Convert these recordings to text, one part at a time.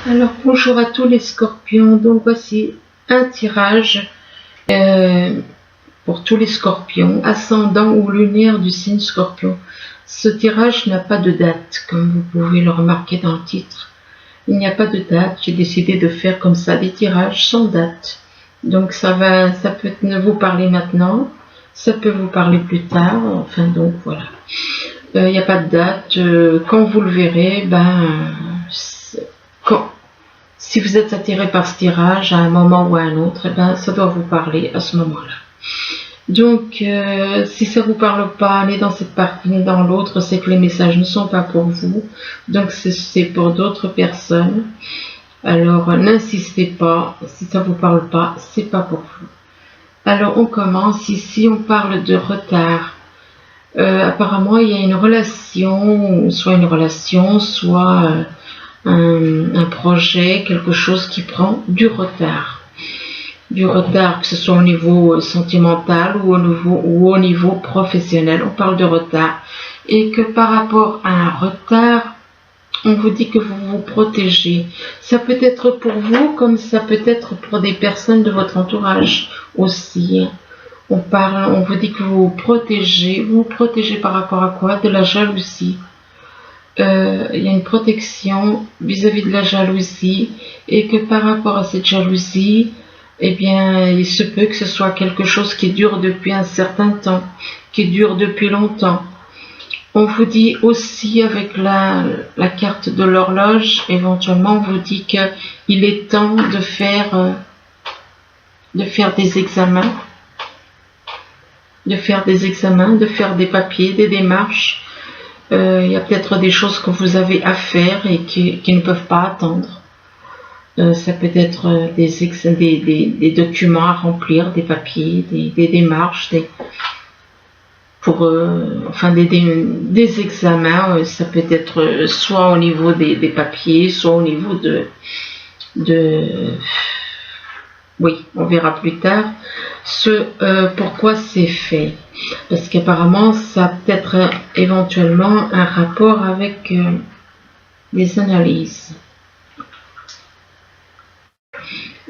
Alors bonjour à tous les scorpions, donc voici un tirage pour tous les scorpions, ascendant ou lunaire du signe scorpion. Ce tirage n'a pas de date, comme vous pouvez le remarquer dans le titre. Il n'y a pas de date, j'ai décidé de faire comme ça des tirages sans date. Donc ça peut vous parler maintenant, ça peut vous parler plus tard, enfin donc voilà. Il n'y a pas de date, quand vous le verrez, si vous êtes attiré par ce tirage à un moment ou à un autre, ça doit vous parler à ce moment-là. Donc, si ça vous parle pas, ni dans cette partie ni dans l'autre, c'est que les messages ne sont pas pour vous. Donc, c'est pour d'autres personnes. Alors, n'insistez pas. Si ça vous parle pas, c'est pas pour vous. Alors, on commence. Ici, on parle de retard. Apparemment, il y a une relation, soit un projet, quelque chose qui prend du retard. Du retard, que ce soit au niveau sentimental ou au niveau professionnel. On parle de retard. Et que par rapport à un retard, on vous dit que vous vous protégez. Ça peut être pour vous, comme ça peut être pour des personnes de votre entourage aussi. On vous dit que vous vous protégez. Vous vous protégez par rapport à quoi? De la jalousie. Il y a une protection vis-à-vis de la jalousie, et que par rapport à cette jalousie, eh bien, il se peut que ce soit quelque chose qui dure depuis un certain temps, qui dure depuis longtemps. On vous dit aussi, avec la carte de l'horloge, éventuellement, on vous dit qu'il est temps de faire des examens, de faire des papiers, des démarches. Il y a peut-être des choses que vous avez à faire et qui ne peuvent pas attendre. Ça peut être des documents à remplir, des papiers, des démarches, des examens. Ça peut être soit au niveau des papiers, soit au niveau oui, on verra plus tard pourquoi c'est fait. Parce qu'apparemment, ça a peut-être éventuellement un rapport avec les analyses.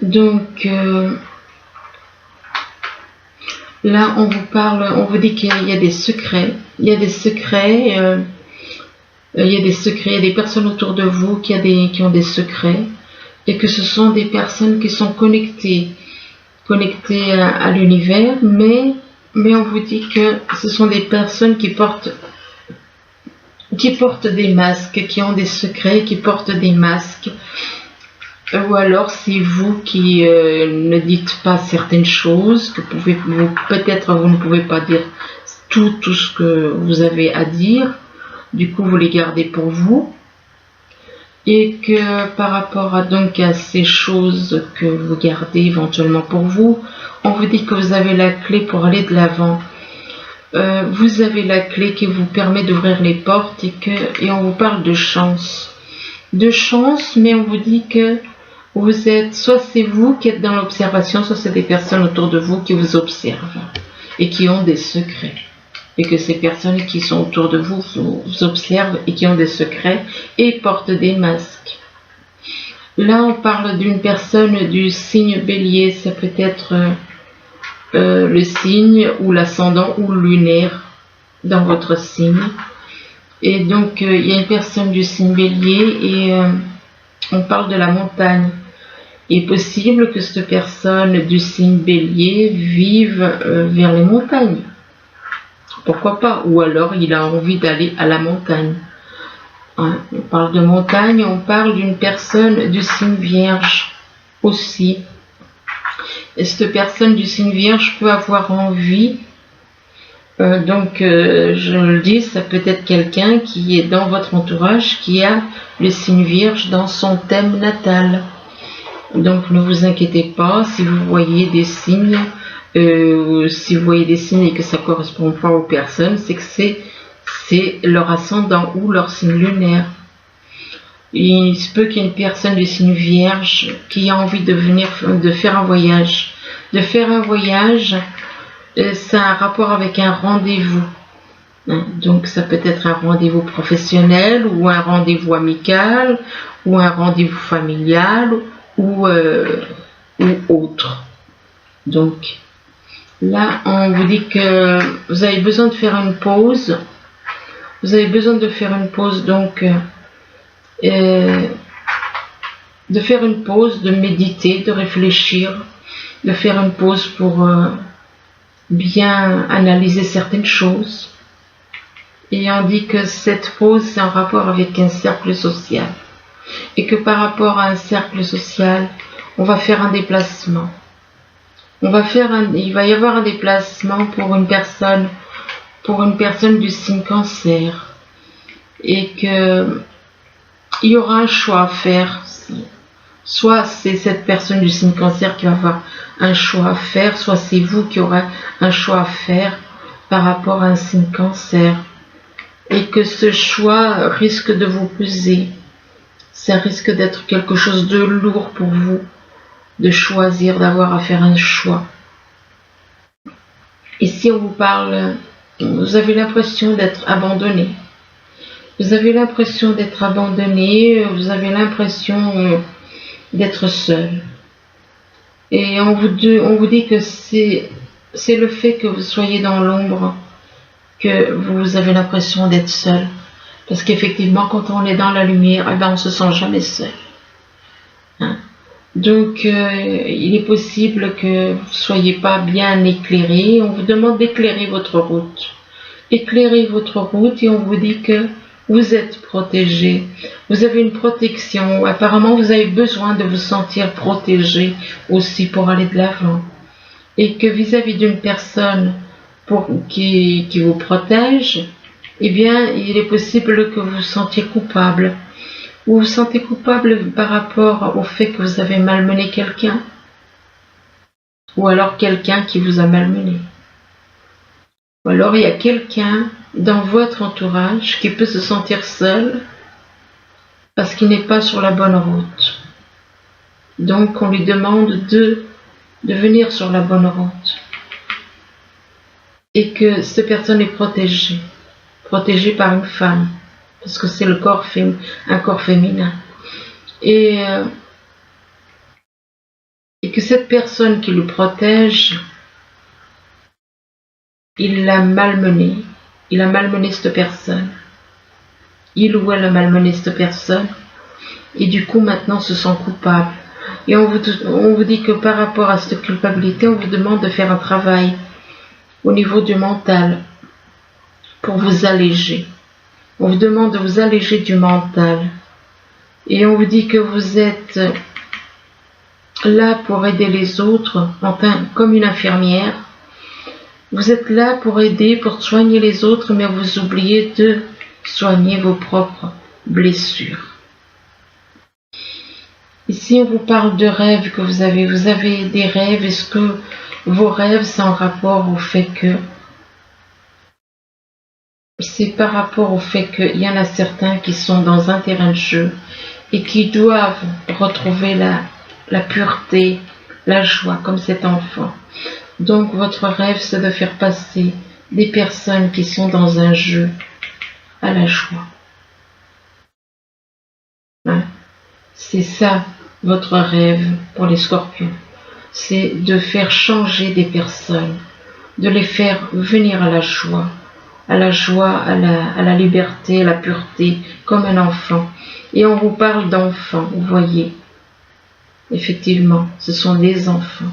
Donc, là, on vous dit qu'il y a des secrets. Il y a des personnes autour de vous qui ont des secrets. Et que ce sont des personnes qui sont connectées à l'univers, mais on vous dit que ce sont des personnes qui portent des masques, qui ont des secrets, qui portent des masques. Ou alors c'est vous qui ne dites pas certaines choses, que peut-être vous ne pouvez pas dire tout ce que vous avez à dire, du coup vous les gardez pour vous. Et que par rapport à ces choses que vous gardez éventuellement pour vous, on vous dit que vous avez la clé pour aller de l'avant. Vous avez la clé qui vous permet d'ouvrir les portes, et on vous parle de chance. De chance, mais on vous dit que soit c'est vous qui êtes dans l'observation, soit c'est des personnes autour de vous qui vous observent et qui ont des secrets. Et que ces personnes qui sont autour de vous vous observent et qui ont des secrets et portent des masques. Là, on parle d'une personne du signe bélier. Ça peut être le signe ou l'ascendant ou le lunaire dans votre signe. Et donc, il y a une personne du signe bélier et on parle de la montagne. Il est possible que cette personne du signe bélier vive vers les montagnes. Pourquoi pas? Ou alors il a envie d'aller à la montagne. On parle de montagne, on parle d'une personne du signe vierge aussi. Et cette personne du signe vierge peut avoir envie, je le dis, ça peut être quelqu'un qui est dans votre entourage, qui a le signe vierge dans son thème natal. Donc ne vous inquiétez pas si vous voyez des signes. Si vous voyez des signes et que ça ne correspond pas aux personnes, c'est que c'est leur ascendant ou leur signe lunaire. Il se peut qu'il y ait une personne du signe vierge qui a envie de faire un voyage. De faire un voyage, ça a un rapport avec un rendez-vous. Donc ça peut être un rendez-vous professionnel ou un rendez-vous amical ou un rendez-vous familial ou autre. Donc là, on vous dit que vous avez besoin de faire une pause. Vous avez besoin de faire une pause, donc de faire une pause, de méditer, de réfléchir, de faire une pause pour bien analyser certaines choses. Et on dit que cette pause, c'est en rapport avec un cercle social. Et que par rapport à un cercle social, on va faire un déplacement. Il va y avoir un déplacement pour une personne du signe Cancer. Et que il y aura un choix à faire. Soit c'est cette personne du signe Cancer qui va avoir un choix à faire, soit c'est vous qui aurez un choix à faire par rapport à un signe Cancer. Et que ce choix risque de vous peser. Ça risque d'être quelque chose de lourd pour vous, de choisir, d'avoir à faire un choix. Ici, on vous parle, vous avez l'impression d'être abandonné. Vous avez l'impression d'être abandonné, vous avez l'impression d'être seul. Et on vous dit que c'est le fait que vous soyez dans l'ombre que vous avez l'impression d'être seul. Parce qu'effectivement, quand on est dans la lumière, on ne se sent jamais seul. Donc, il est possible que vous ne soyez pas bien éclairé. On vous demande d'éclairer votre route. Éclairez votre route et on vous dit que vous êtes protégé. Vous avez une protection. Apparemment, vous avez besoin de vous sentir protégé aussi pour aller de l'avant. Et que vis-à-vis d'une personne qui vous protège, eh bien, il est possible que vous vous sentiez coupable. Vous vous sentez coupable par rapport au fait que vous avez malmené quelqu'un, ou alors quelqu'un qui vous a malmené. Ou alors il y a quelqu'un dans votre entourage qui peut se sentir seul parce qu'il n'est pas sur la bonne route. Donc on lui demande de venir sur la bonne route. Et que cette personne est protégée par une femme. Parce que c'est un corps féminin. Et que cette personne qui le protège, il l'a malmené. Il a malmené cette personne. Il ou elle a malmené cette personne. Et du coup, maintenant, se sent coupable. Et on vous dit que par rapport à cette culpabilité, on vous demande de faire un travail au niveau du mental pour vous alléger. On vous demande de vous alléger du mental. Et on vous dit que vous êtes là pour aider les autres, enfin, comme une infirmière. Vous êtes là pour aider, pour soigner les autres, mais vous oubliez de soigner vos propres blessures. Ici, on vous parle de rêves que vous avez. Vous avez des rêves. Est-ce que vos rêves, c'est en rapport au fait que c'est par rapport au fait qu'il y en a certains qui sont dans un terrain de jeu et qui doivent retrouver la pureté, la joie, comme cet enfant. Donc votre rêve, c'est de faire passer des personnes qui sont dans un jeu à la joie. C'est ça, votre rêve pour les scorpions. C'est de faire changer des personnes, de les faire venir à la joie, à la liberté, à la pureté, comme un enfant. Et on vous parle d'enfants, vous voyez. Effectivement, ce sont des enfants.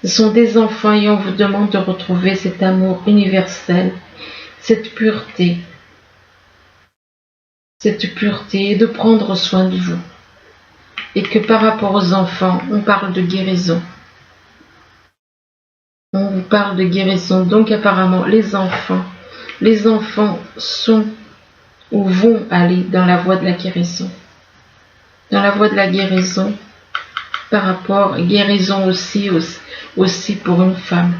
Ce sont des enfants et on vous demande de retrouver cet amour universel, cette pureté et de prendre soin de vous. Et que par rapport aux enfants, on parle de guérison. On vous parle de guérison. Donc apparemment, les enfants sont ou vont aller dans la voie de la guérison. Dans la voie de la guérison, par rapport, guérison aussi pour une femme.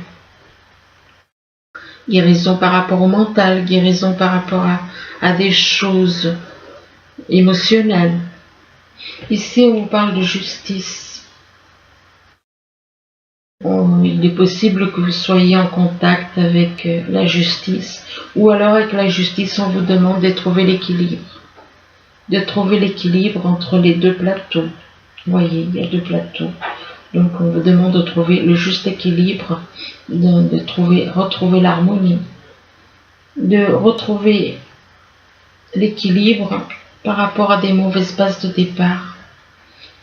Guérison par rapport au mental, guérison par rapport à des choses émotionnelles. Ici, on parle de justice. il est possible que vous soyez en contact avec la justice, ou alors avec la justice on vous demande de trouver l'équilibre. De trouver l'équilibre entre les deux plateaux. Vous voyez, il y a deux plateaux. Donc on vous demande de trouver le juste équilibre, de retrouver l'harmonie, de retrouver l'équilibre par rapport à des mauvaises bases de départ.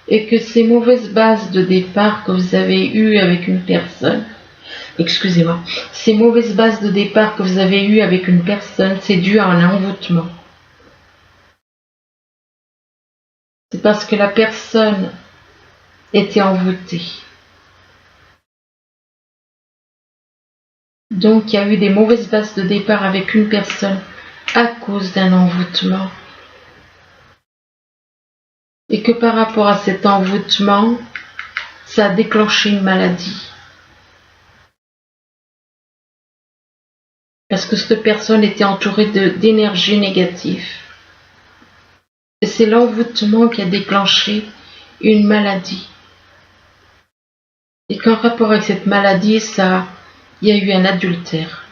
Et que ces mauvaises bases de départ que vous avez eues avec une personne, excusez-moi, ces mauvaises bases de départ que vous avez eues avec une personne, c'est dû à un envoûtement. C'est parce que la personne était envoûtée. Donc il y a eu des mauvaises bases de départ avec une personne à cause d'un envoûtement. Et que par rapport à cet envoûtement, ça a déclenché une maladie. Parce que cette personne était entourée d'énergie négative. Et c'est l'envoûtement qui a déclenché une maladie. Et qu'en rapport avec cette maladie, il y a eu un adultère.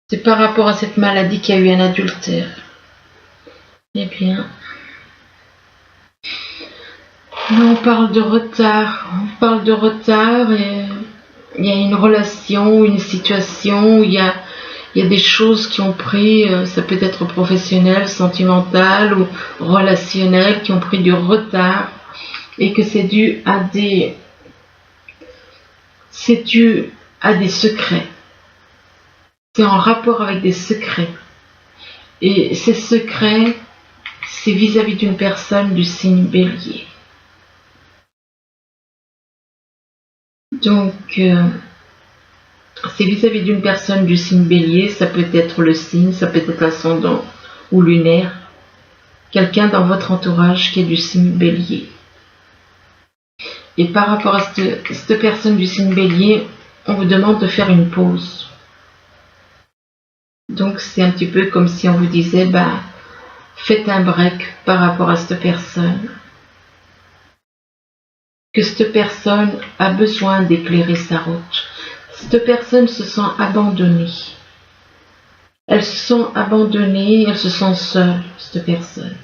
C'est par rapport à cette maladie qu'il y a eu un adultère. Eh bien, là on parle de retard. On parle de retard et il y a une relation, une situation où il y a des choses qui ont pris, ça peut être professionnel, sentimental ou relationnel, qui ont pris du retard et que c'est dû à des secrets. C'est en rapport avec des secrets. Et ces secrets, c'est vis-à-vis d'une personne du signe Bélier. Donc, c'est vis-à-vis d'une personne du signe Bélier, ça peut être le signe, ça peut être l'ascendant ou lunaire, quelqu'un dans votre entourage qui est du signe Bélier. Et par rapport à cette personne du signe Bélier, on vous demande de faire une pause. Donc c'est un petit peu comme si on vous disait, faites un break par rapport à cette personne. Que cette personne a besoin d'éclairer sa route. Cette personne se sent abandonnée. Elles se sont abandonnées, elles se sentent seules, cette personne.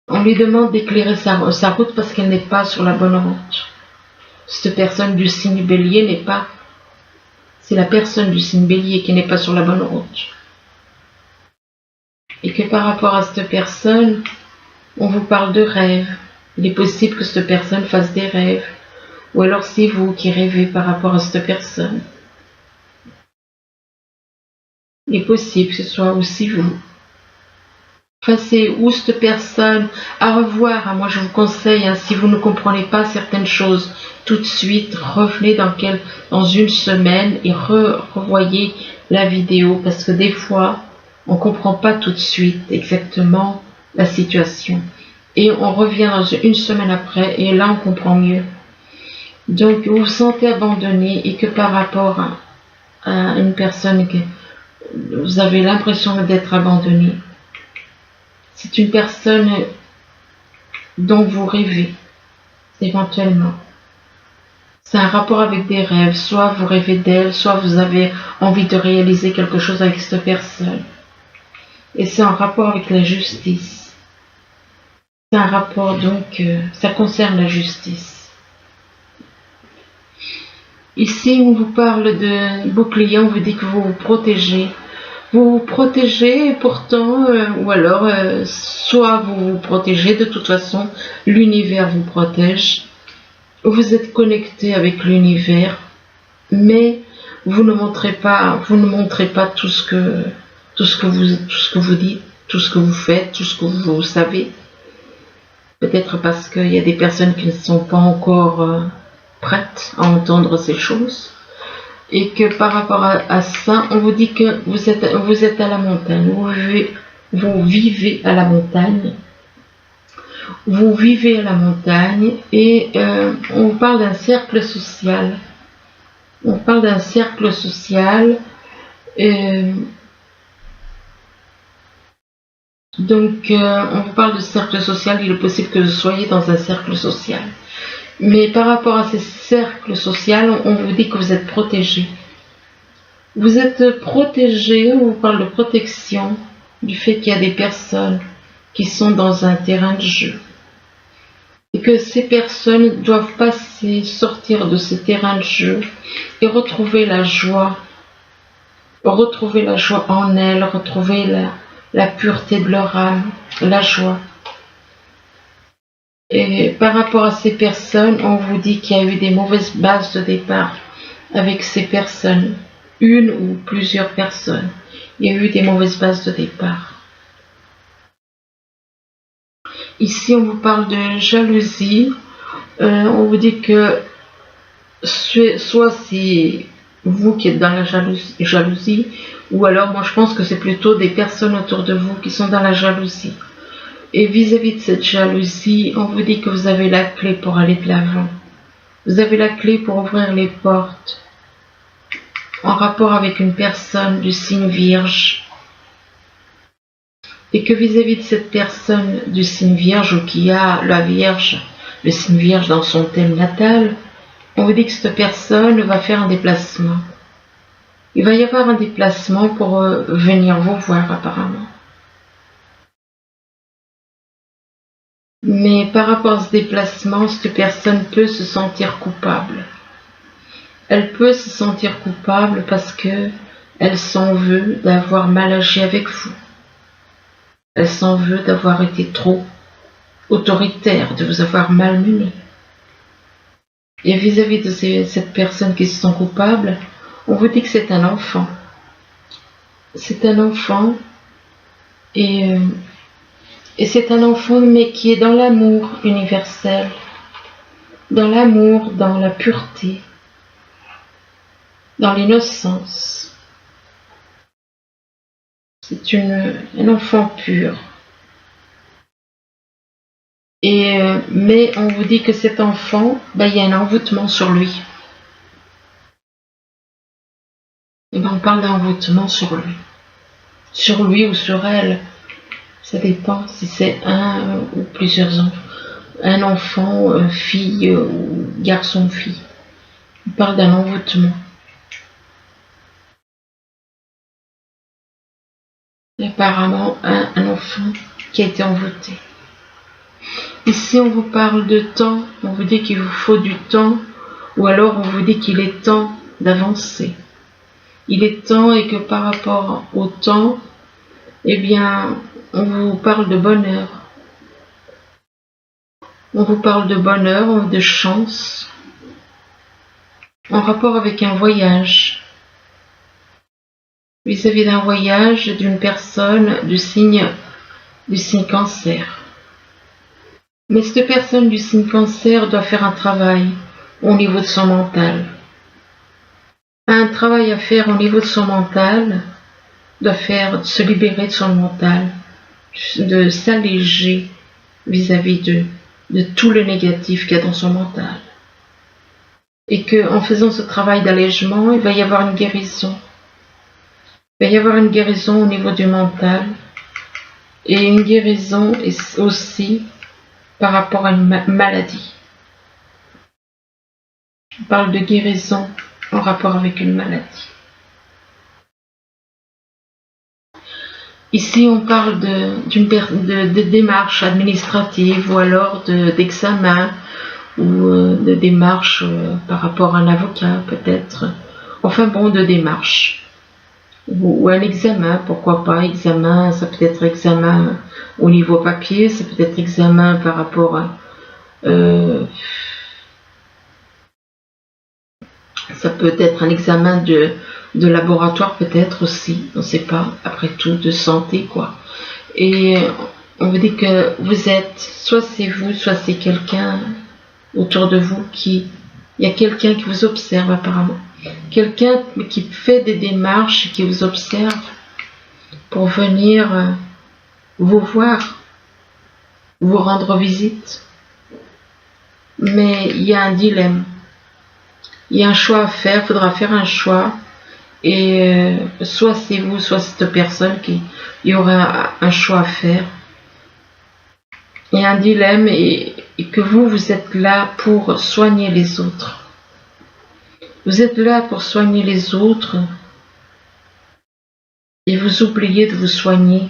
On lui demande d'éclairer sa route parce qu'elle n'est pas sur la bonne route. Cette personne du signe Bélier n'est pas. C'est la personne du signe Bélier qui n'est pas sur la bonne route. Et que par rapport à cette personne, on vous parle de rêves. Il est possible que cette personne fasse des rêves. Ou alors c'est vous qui rêvez par rapport à cette personne. Il est possible que ce soit aussi vous. Enfin, c'est où cette personne à revoir. Moi, je vous conseille, si vous ne comprenez pas certaines choses tout de suite, revenez dans une semaine et revoyez la vidéo parce que des fois, on ne comprend pas tout de suite exactement la situation. Et on revient dans une semaine après et là, on comprend mieux. Donc, vous vous sentez abandonné et que par rapport à une personne que vous avez l'impression d'être abandonné. C'est une personne dont vous rêvez, éventuellement. C'est un rapport avec des rêves. Soit vous rêvez d'elle, soit vous avez envie de réaliser quelque chose avec cette personne. Et c'est en rapport avec la justice. C'est un rapport, donc, ça concerne la justice. Ici, on vous parle de bouclier, on vous dit que vous vous protégez. Vous vous protégez et pourtant, ou alors, soit vous vous protégez, de toute façon, l'univers vous protège. Vous êtes connecté avec l'univers, mais vous ne montrez pas tout ce que vous dites, tout ce que vous faites, tout ce que vous savez. Peut-être parce qu'il y a des personnes qui ne sont pas encore prêtes à entendre ces choses. Et que par rapport à ça, on vous dit que vous êtes à la montagne, vous vivez à la montagne. Vous vivez à la montagne et on parle d'un cercle social. On parle d'un cercle social. Donc, on vous parle de cercle social, il est possible que vous soyez dans un cercle social. Mais par rapport à ces cercles sociaux, on vous dit que vous êtes protégé. Vous êtes protégé, on vous parle de protection, du fait qu'il y a des personnes qui sont dans un terrain de jeu. Et que ces personnes doivent sortir de ce terrain de jeu et retrouver la joie en elles, retrouver la pureté de leur âme, la joie. Et par rapport à ces personnes, on vous dit qu'il y a eu des mauvaises bases de départ avec ces personnes, une ou plusieurs personnes. Il y a eu des mauvaises bases de départ. Ici, on vous parle de jalousie. On vous dit que soit c'est vous qui êtes dans la jalousie, ou alors moi je pense que c'est plutôt des personnes autour de vous qui sont dans la jalousie. Et vis-à-vis de cette jalousie, on vous dit que vous avez la clé pour aller de l'avant. Vous avez la clé pour ouvrir les portes en rapport avec une personne du signe Vierge. Et que vis-à-vis de cette personne du signe Vierge, ou qui a la Vierge, le signe Vierge dans son thème natal, on vous dit que cette personne va faire un déplacement. Il va y avoir un déplacement pour venir vous voir apparemment. Mais par rapport à ce déplacement, cette personne peut se sentir coupable. Elle peut se sentir coupable parce que elle s'en veut d'avoir mal agi avec vous. Elle s'en veut d'avoir été trop autoritaire, de vous avoir malmené. Et vis-à-vis de cette personne qui se sent coupable, on vous dit que c'est un enfant. C'est un enfant et c'est un enfant mais qui est dans l'amour universel, dans l'amour, dans la pureté, dans l'innocence. C'est un enfant pur. Mais on vous dit que cet enfant, il y a un envoûtement sur lui. Et on parle d'envoûtement sur lui. Sur lui ou sur elle. Ça dépend si c'est un ou plusieurs enfants. Un enfant, fille ou garçon-fille. On parle d'un envoûtement. Et apparemment, un enfant qui a été envoûté. Ici, on vous parle de temps, on vous dit qu'il vous faut du temps, ou alors on vous dit qu'il est temps d'avancer. Il est temps et que par rapport au temps, eh bien, on vous parle de bonheur. On vous parle de bonheur, de chance, en rapport avec un voyage. Vis-à-vis d'un voyage d'une personne du signe Cancer. Mais cette personne du signe Cancer doit faire un travail au niveau de son mental. Un travail à faire au niveau de son mental, doit se libérer de son mental, de s'alléger vis-à-vis de tout le négatif qu'il y a dans son mental. Et qu'en faisant ce travail d'allègement, il va y avoir une guérison. Il va y avoir une guérison au niveau du mental et une guérison aussi par rapport à une maladie. On parle de guérison en rapport avec une maladie. Ici, on parle de démarches administratives ou alors d'examen ou de démarches par rapport à un avocat peut-être. Enfin bon, de démarches. Ou un examen, pourquoi pas, examen, ça peut être examen au niveau papier, ça peut être examen par rapport à... ça peut être un examen de laboratoire peut-être aussi, on ne sait pas, après tout, de santé quoi. Et on vous dit que vous êtes, soit c'est vous, soit c'est quelqu'un autour de vous il y a quelqu'un qui vous observe apparemment. Quelqu'un qui fait des démarches, qui vous observe pour venir vous voir, vous rendre visite. Mais il y a un dilemme. Il y a un choix à faire, il faudra faire un choix. Et soit c'est vous, soit cette personne qui y aura un choix à faire. Il y a un dilemme et que vous êtes là pour soigner les autres. Vous êtes là pour soigner les autres et vous oubliez de vous soigner.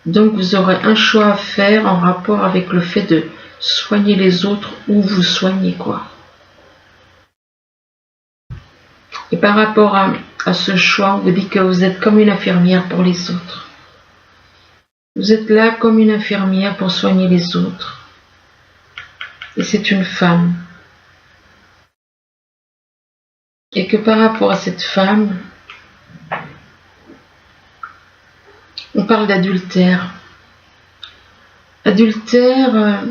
Donc vous aurez un choix à faire en rapport avec le fait de soigner les autres ou vous soigner quoi. Et par rapport à ce choix, on vous dit que vous êtes comme une infirmière pour les autres. Vous êtes là comme une infirmière pour soigner les autres. Et c'est une femme. Et que par rapport à cette femme, on parle d'adultère. Adultère,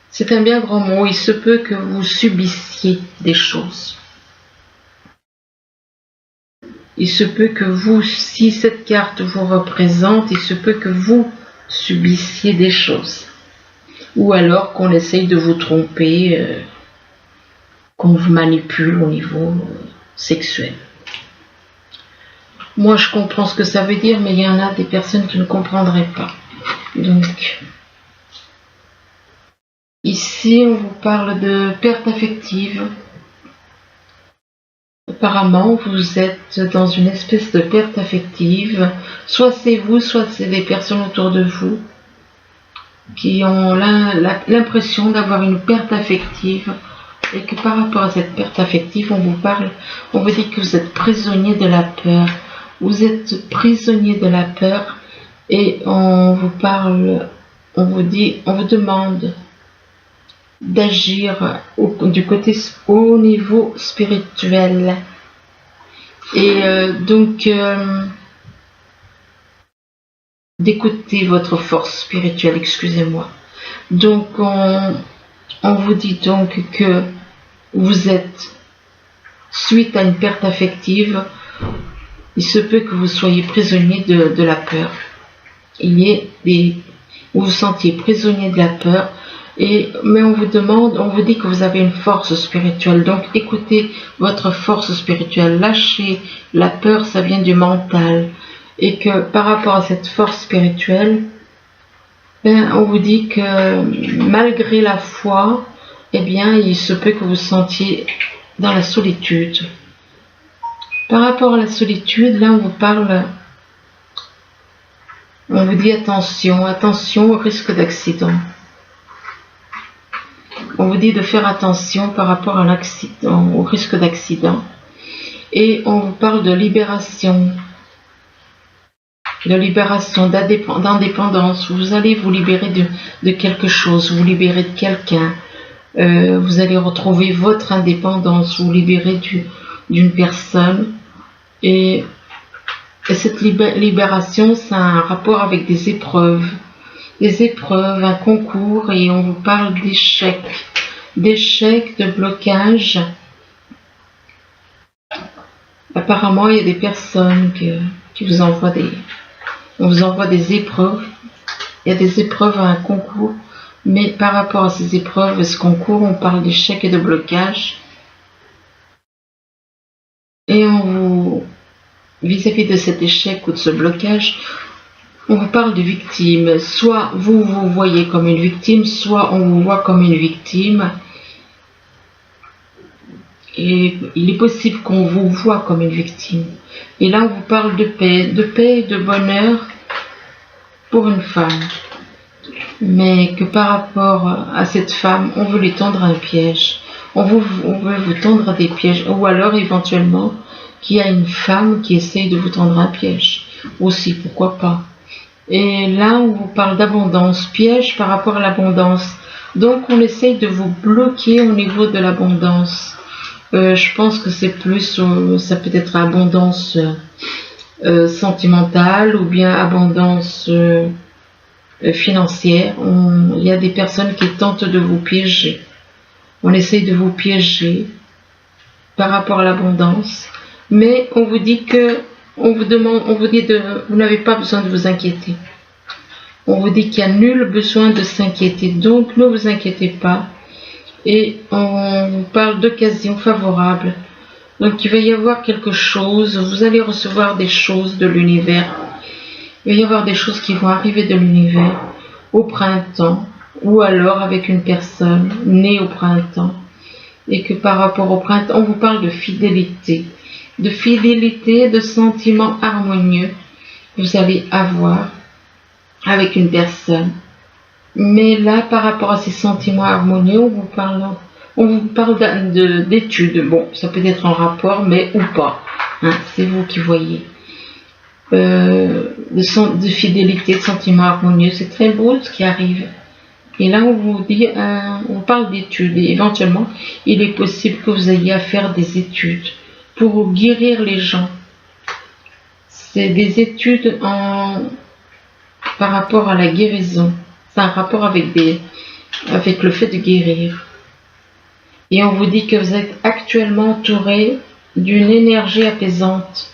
c'est un bien grand mot. Il se peut que vous subissiez des choses. Il se peut que vous, si cette carte vous représente, il se peut que vous subissiez des choses. Ou alors qu'on essaye de vous tromper, qu'on vous manipule au niveau sexuel. Moi, je comprends ce que ça veut dire, mais il y en a des personnes qui ne comprendraient pas. Donc, ici, on vous parle de perte affective. Apparemment, vous êtes dans une espèce de perte affective. Soit c'est vous, soit c'est des personnes autour de vous qui ont l'impression d'avoir une perte affective. Et que par rapport à cette perte affective, on vous dit que vous êtes prisonnier de la peur. Vous êtes prisonnier de la peur et on vous vous demande d'agir au niveau spirituel. Et donc, d'écouter votre force spirituelle, excusez-moi. Donc, on vous dit donc que vous êtes, suite à une perte affective, il se peut que vous soyez prisonnier de la peur. Vous vous sentiez prisonnier de la peur, mais on vous dit que vous avez une force spirituelle. Donc écoutez votre force spirituelle, lâchez la peur, ça vient du mental. Et que par rapport à cette force spirituelle, on vous dit que malgré la foi, il se peut que vous sentiez dans la solitude. Par rapport à la solitude, là on vous dit attention au risque d'accident. On vous dit de faire attention par rapport à l'accident, au risque d'accident. Et on vous parle de libération, d'indépendance. Vous allez vous libérer de quelque chose, vous libérer de quelqu'un. Vous allez retrouver votre indépendance, vous libérer d'une personne. Et cette libération, c'est un rapport avec des épreuves, un concours, et on vous parle d'échecs, de blocages. Apparemment, il y a des personnes qui vous envoient des épreuves. Il y a des épreuves à un concours, mais par rapport à ces épreuves et ce concours, on parle d'échecs et de blocages. Et vis-à-vis de cet échec ou de ce blocage, on vous parle de victime. Soit vous voyez comme une victime, soit on vous voit comme une victime. Et il est possible qu'on vous voit comme une victime. Et là, on vous parle de paix et de bonheur pour une femme. Mais que par rapport à cette femme, on veut lui tendre un piège. On veut vous tendre des pièges. Ou alors, éventuellement, qu'il y a une femme qui essaye de vous tendre un piège. Aussi, pourquoi pas. Et là, on vous parle d'abondance. Piège par rapport à l'abondance. Donc, on essaye de vous bloquer au niveau de l'abondance. Je pense que c'est plus, ça peut être abondance sentimentale ou bien abondance financière. Il y a des personnes qui tentent de vous piéger. On essaye de vous piéger par rapport à l'abondance. Mais on vous dit vous n'avez pas besoin de vous inquiéter. On vous dit qu'il n'y a nul besoin de s'inquiéter. Donc, ne vous inquiétez pas. et on vous parle d'occasion favorable. Donc il va y avoir quelque chose, vous allez recevoir des choses de l'univers. Il va y avoir des choses qui vont arriver de l'univers au printemps, ou alors avec une personne née au printemps. Et que par rapport au printemps, on vous parle de fidélité, de sentiments harmonieux que vous allez avoir avec une personne. Mais là, par rapport à ces sentiments harmonieux, on vous parle d'études. Bon, ça peut être en rapport, mais ou pas. Hein, c'est vous qui voyez. De fidélité, de sentiments harmonieux, c'est très beau ce qui arrive. Et là, on vous dit, on parle d'études. Et éventuellement, il est possible que vous ayez à faire des études pour guérir les gens. C'est des études par rapport à la guérison. C'est un rapport avec le fait de guérir. Et on vous dit que vous êtes actuellement entouré d'une énergie apaisante.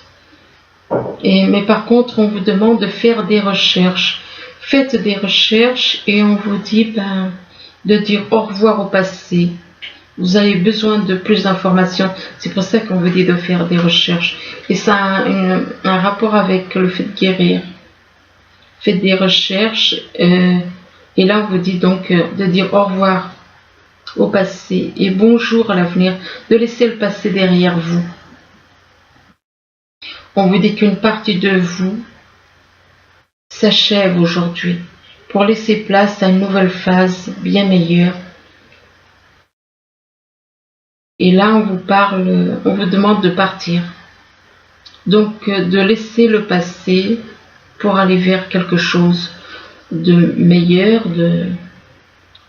Mais par contre, on vous demande de faire des recherches. Faites des recherches et on vous dit de dire au revoir au passé. Vous avez besoin de plus d'informations. C'est pour ça qu'on vous dit de faire des recherches. Et ça a un rapport avec le fait de guérir. Faites des recherches. Et là, on vous dit donc de dire au revoir au passé et bonjour à l'avenir. De laisser le passé derrière vous. On vous dit qu'une partie de vous s'achève aujourd'hui pour laisser place à une nouvelle phase bien meilleure. Et là, on vous demande de partir. Donc, de laisser le passé pour aller vers quelque chose de meilleur.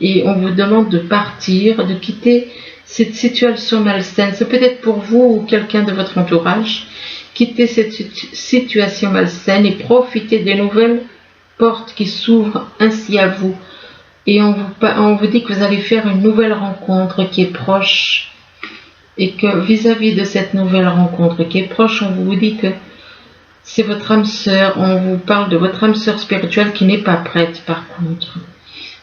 Et on vous demande de partir, de quitter cette situation malsaine. C'est peut-être pour vous ou quelqu'un de votre entourage. Quittez cette situation malsaine et profitez des nouvelles portes qui s'ouvrent ainsi à vous. Et on vous dit que vous allez faire une nouvelle rencontre qui est proche. Et que vis-à-vis de cette nouvelle rencontre qui est proche, on vous dit que c'est votre âme sœur. On vous parle de votre âme sœur spirituelle qui n'est pas prête par contre.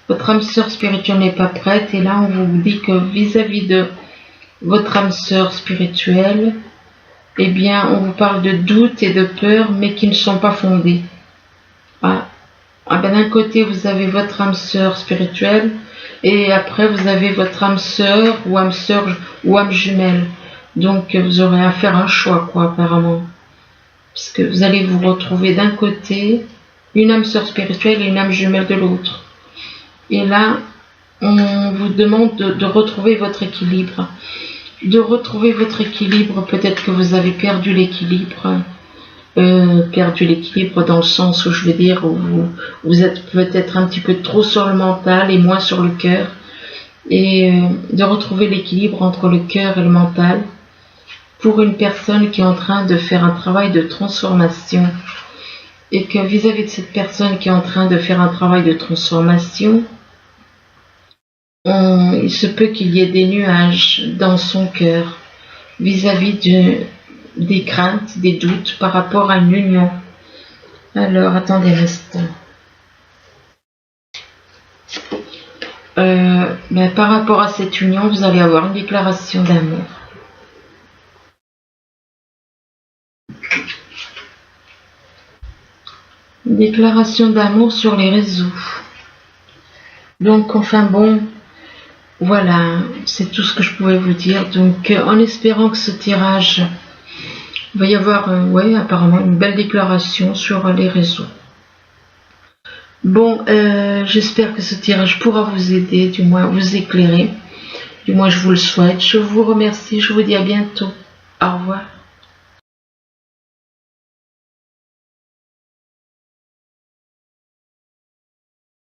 Votre âme sœur spirituelle n'est pas prête. Et là, on vous dit que vis-à-vis de votre âme sœur spirituelle, eh bien, on vous parle de doutes et de peurs, mais qui ne sont pas fondés. D'un côté, vous avez votre âme sœur spirituelle, et après, vous avez votre âme sœur ou âme jumelle. Donc, vous aurez à faire un choix, apparemment. Parce que vous allez vous retrouver d'un côté, une âme sœur spirituelle et une âme jumelle de l'autre. Et là, on vous demande de retrouver votre équilibre. Peut-être que vous avez perdu l'équilibre. Perdu l'équilibre dans le sens où je veux dire où vous êtes peut-être un petit peu trop sur le mental et moins sur le cœur. Et de retrouver l'équilibre entre le cœur et le mental pour une personne qui est en train de faire un travail de transformation. Et que vis-à-vis de cette personne qui est en train de faire un travail de transformation, il se peut qu'il y ait des nuages dans son cœur vis-à-vis des craintes, des doutes par rapport à une union. Alors, attendez un instant. Mais par rapport à cette union, vous allez avoir une déclaration d'amour. Une déclaration d'amour sur les réseaux. Donc, enfin bon, voilà, c'est tout ce que je pouvais vous dire. Donc, en espérant que ce tirage, il va y avoir, apparemment, une belle déclaration sur les réseaux. Bon, j'espère que ce tirage pourra vous aider, du moins vous éclairer. Du moins, je vous le souhaite. Je vous remercie, je vous dis à bientôt. Au revoir.